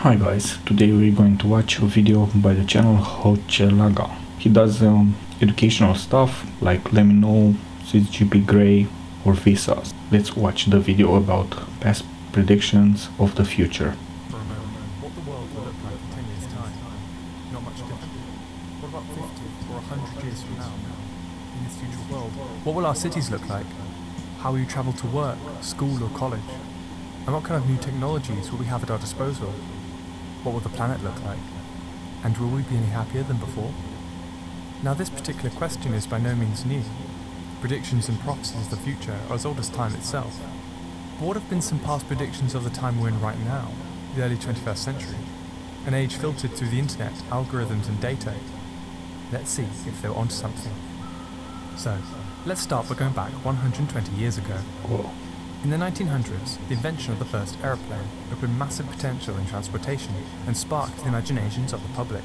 Hi guys, today we're going to watch a video by the channel hchelaga. He does educational stuff like let me know, CGP Grey or visas. Let's watch the video about past predictions of the future. For a moment, what the world will look like in 10 years' time. Not much different. What about 50 or 100 years from now? In this future world, what will our cities look like? How will you travel to work, school or college? And what kind of new technologies will we have at our disposal? What will the planet look like? And will we be any happier than before? Now this particular question is by no means new. Predictions and prophecies of the future are as old as time itself. But what have been some past predictions of the time we're in right now, the early 21st century? An age filtered through the internet, algorithms and data. Let's see if they were onto something. So, let's start by going back 120 years ago. Whoa. In the 1900s, the invention of the first aeroplane opened massive potential in transportation and sparked the imaginations of the public.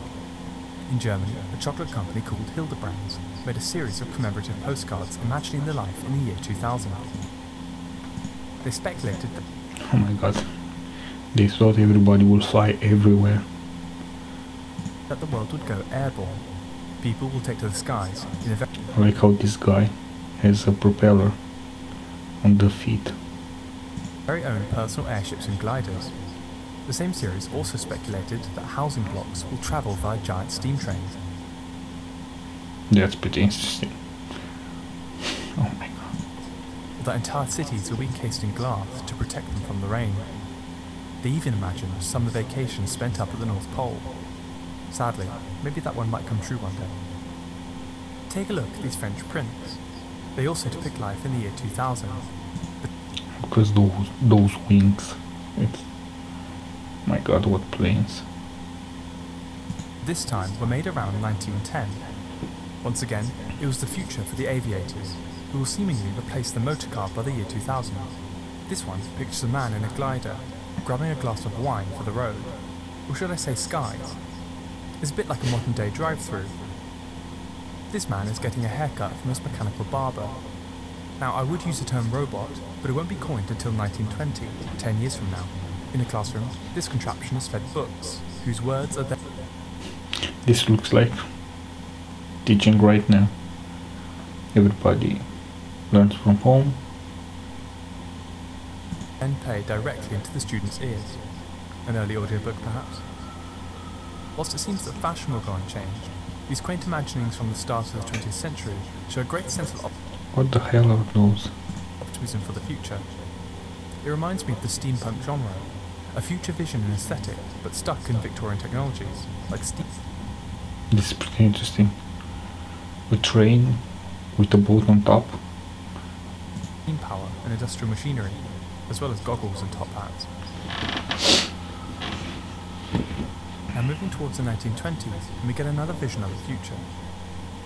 In Germany, a chocolate company called Hildebrands made a series of commemorative postcards imagining the life in the year 2000. They speculated that Oh my god. They thought everybody would fly everywhere. the world would go airborne. People will take to the skies in a I like how this guy has a propeller on the feet. very own personal airships and gliders. The same series also speculated that housing blocks will travel via giant steam trains. That's pretty interesting. Oh my god. That entire cities will be encased in glass to protect them from the rain. They even imagined summer vacations spent up at the North Pole. Sadly, maybe that one might come true one day. Take a look at these French prints. They also depict life in the year 2000. Because those wings. It's... My god, what planes. This time were made around 1910. Once again, it was the future for the aviators, who will seemingly replace the motor car by the year 2000. This one pictures a man in a glider, grabbing a glass of wine for the road. Or should I say skies? It's a bit like a modern day drive-through. This man is getting a haircut from his mechanical barber. Now I would use the term robot, but it won't be coined until 1920, 10 years from now. In a classroom, this contraption is fed books, whose words are there. This looks like teaching right now. Everybody learns from home. And play directly into the students' ears. An early audiobook perhaps. Whilst it seems that fashion will go unchanged, these quaint imaginings from the start of the 20th century show a great sense of What the hell are those? optimism for the future. It reminds me of the steampunk genre, a future vision and aesthetic, but stuck in Victorian technologies, like steam This is pretty interesting. A train with a boat on top. power and industrial machinery, as well as goggles and top hats. Now moving towards the 1920s, and we get another vision of the future.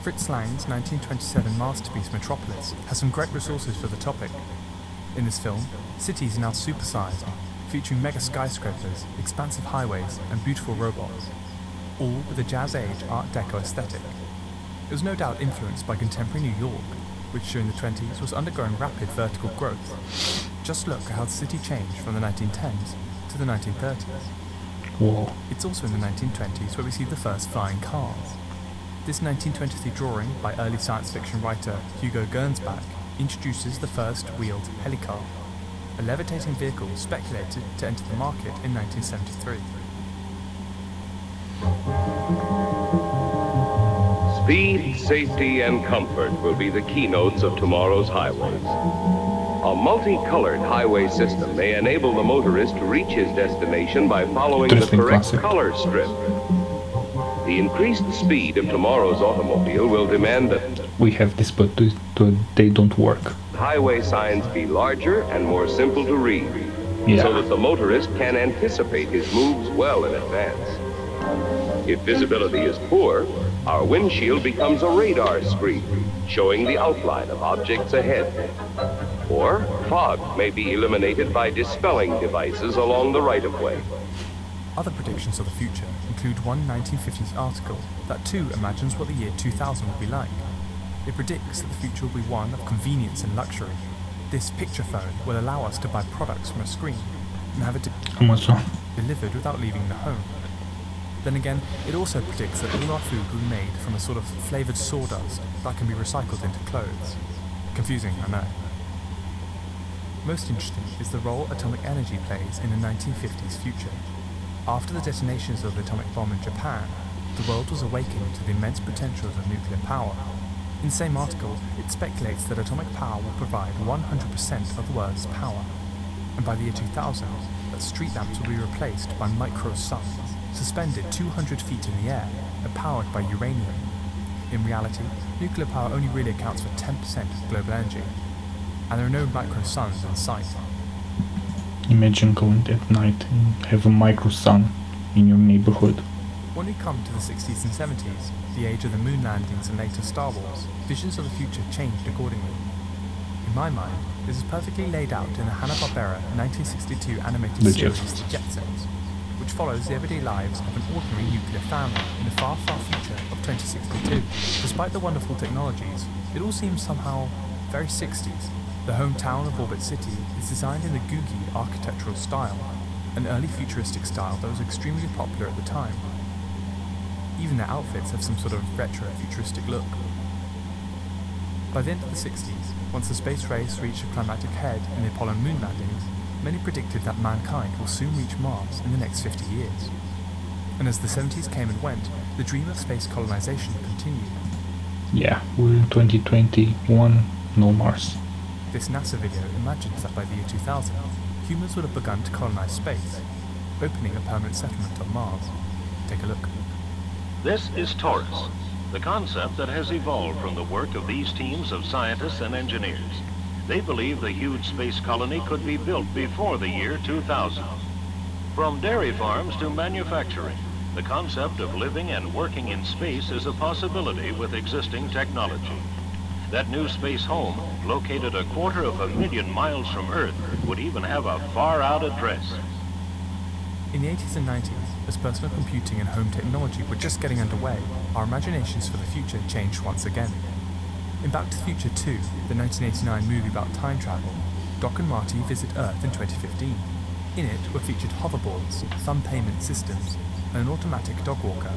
Fritz Lang's 1927 masterpiece Metropolis has some great resources for the topic. In this film, cities are now supersized, featuring mega skyscrapers, expansive highways, and beautiful robots, all with a Jazz Age Art Deco aesthetic. It was no doubt influenced by contemporary New York, which during the 20s was undergoing rapid vertical growth. Just look at how the city changed from the 1910s to the 1930s. Whoa. It's also in the 1920s where we see the first flying cars. This 1923 drawing by early science fiction writer Hugo Gernsback introduces the first wheeled helicar, a levitating vehicle speculated to enter the market in 1973. Speed, safety, and comfort will be the keynotes of tomorrow's highways. A multicolored highway system may enable the motorist to reach his destination by following the Interesting correct concept. color strip. The increased speed of tomorrow's automobile will demand that We have this, but they don't work. highway signs be larger and more simple to read, Yeah. so that the motorist can anticipate his moves well in advance. If visibility is poor, our windshield becomes a radar screen, showing the outline of objects ahead. Or fog may be eliminated by dispelling devices along the right-of-way. Other predictions of the future include one 1950s article that too imagines what the year 2000 will be like. It predicts that the future will be one of convenience and luxury. This picture phone will allow us to buy products from a screen and have it Amazon. delivered without leaving the home. Then again, it also predicts that all our food will be made from a sort of flavoured sawdust that can be recycled into clothes. Confusing, I know. Most interesting is the role atomic energy plays in the 1950s future. After the detonations of the atomic bomb in Japan, the world was awakening to the immense potentials of nuclear power. In the same article, it speculates that atomic power will provide 100% of the world's power, and by the year 2000, that street lamps will be replaced by micro-suns, suspended 200 feet in the air and powered by uranium. In reality, nuclear power only really accounts for 10% of global energy, and there are no micro-suns in sight. Imagine going at night and have a micro sun in your neighborhood. When we come to the 60s and 70s, the age of the moon landings and later Star Wars, visions of the future changed accordingly. In my mind, this is perfectly laid out in the Hanna-Barbera 1962 animated series The Jetsons, which follows the everyday lives of an ordinary nuclear family in the far, far future of 2062. Despite the wonderful technologies, it all seems somehow very 60s. The hometown of Orbit City is designed in the Googie architectural style, an early futuristic style that was extremely popular at the time. Even their outfits have some sort of retro futuristic look. By the end of the 60s, once the space race reached a climactic head in the Apollo moon landings, many predicted that mankind will soon reach Mars in the next 50 years. And as the 70s came and went, the dream of space colonization continued. Yeah, we're in 2021, no Mars. This NASA video imagines that by the year 2000, humans would have begun to colonize space, opening a permanent settlement on Mars. Take a look. This is Taurus, the concept that has evolved from the work of these teams of scientists and engineers. They believe the huge space colony could be built before the year 2000. From dairy farms to manufacturing, the concept of living and working in space is a possibility with existing technology. That new space home, located 250,000 miles from Earth, would even have a far-out address. In the 80s and 90s, as personal computing and home technology were just getting underway, our imaginations for the future changed once again. In Back to the Future 2, the 1989 movie about time travel, Doc and Marty visit Earth in 2015. In it were featured hoverboards, thumb payment systems, and an automatic dog walker.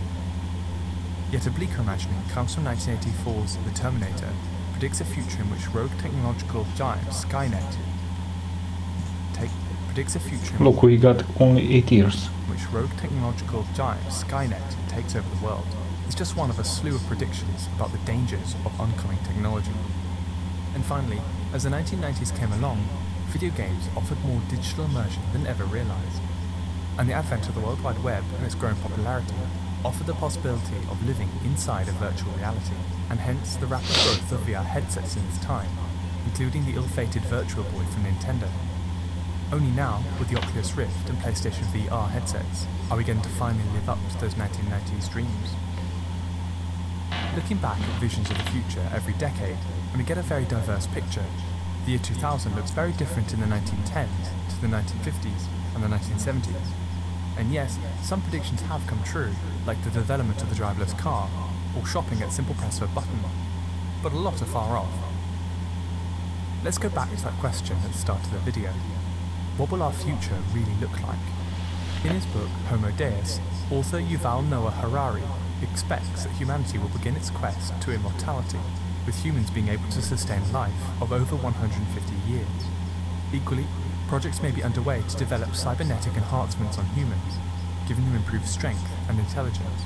Yet a bleaker imagining comes from 1984's The Terminator, predicts a future in which rogue technological giant Skynet predicts a future in Look, we got only 8 years. which rogue technological giant Skynet takes over the world. It's just one of a slew of predictions about the dangers of oncoming technology. And finally, as the 1990s came along, video games offered more digital immersion than ever realized. And the advent of the World Wide Web and its growing popularity offered the possibility of living inside a virtual reality, and hence the rapid growth of VR headsets in its time, including the ill-fated Virtual Boy from Nintendo. Only now, with the Oculus Rift and PlayStation VR headsets, are we going to finally live up to those 1990s dreams. Looking back at visions of the future every decade, and we get a very diverse picture. The year 2000 looks very different in the 1910s to the 1950s and the 1970s. And yes, some predictions have come true, like the development of the driverless car, or shopping at simple press of a button, but a lot are far off. Let's go back to that question at the start of the video. What will our future really look like? In his book Homo Deus, author Yuval Noah Harari expects that humanity will begin its quest to immortality, with humans being able to sustain life of over 150 years. Equally, projects may be underway to develop cybernetic enhancements on humans, giving them improved strength and intelligence.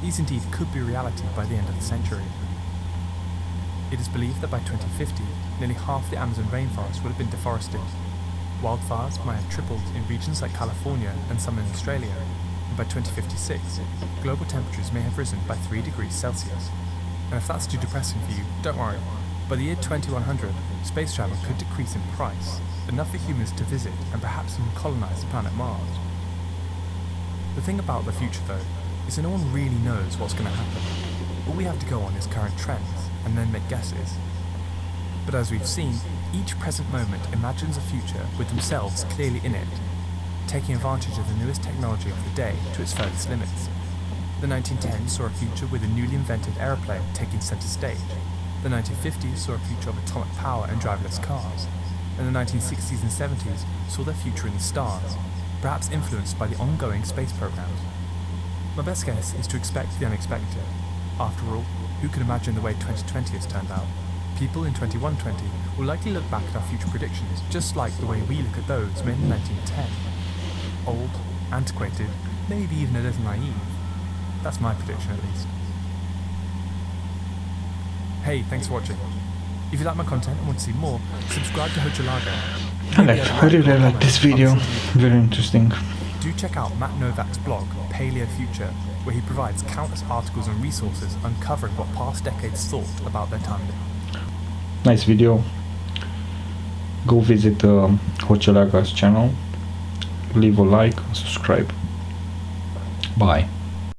These indeed could be reality by the end of the century. It is believed that by 2050, nearly half the Amazon rainforest will have been deforested. Wildfires might have tripled in regions like California and some in Australia, and by 2056, global temperatures may have risen by 3 degrees Celsius. And if that's too depressing for you, don't worry. By the year 2100, space travel could decrease in price, enough for humans to visit and perhaps even colonize the planet Mars. The thing about the future, though, is that no one really knows what's going to happen. All we have to go on is current trends, and then make guesses. But as we've seen, each present moment imagines a future with themselves clearly in it, taking advantage of the newest technology of the day to its furthest limits. The 1910s saw a future with a newly invented aeroplane taking center stage. The 1950s saw a future of atomic power and driverless cars. And the 1960s and 70s saw their future in the stars. perhaps influenced by the ongoing space programs. My best guess is to expect the unexpected. After all, who could imagine the way 2020 has turned out? People in 2120 will likely look back at our future predictions just like the way we look at those made in 1910. Old, antiquated, maybe even a little naive. That's my prediction at least. Hey, thanks for watching. If you like my content and want to see more, subscribe to hchelaga. I really like this video, very interesting. Do check out Matt Novak's blog, Paleo Future, where he provides countless articles and resources uncovering what past decades thought about their time. Nice video. Go visit hchelaga's channel, leave a like, subscribe. Bye.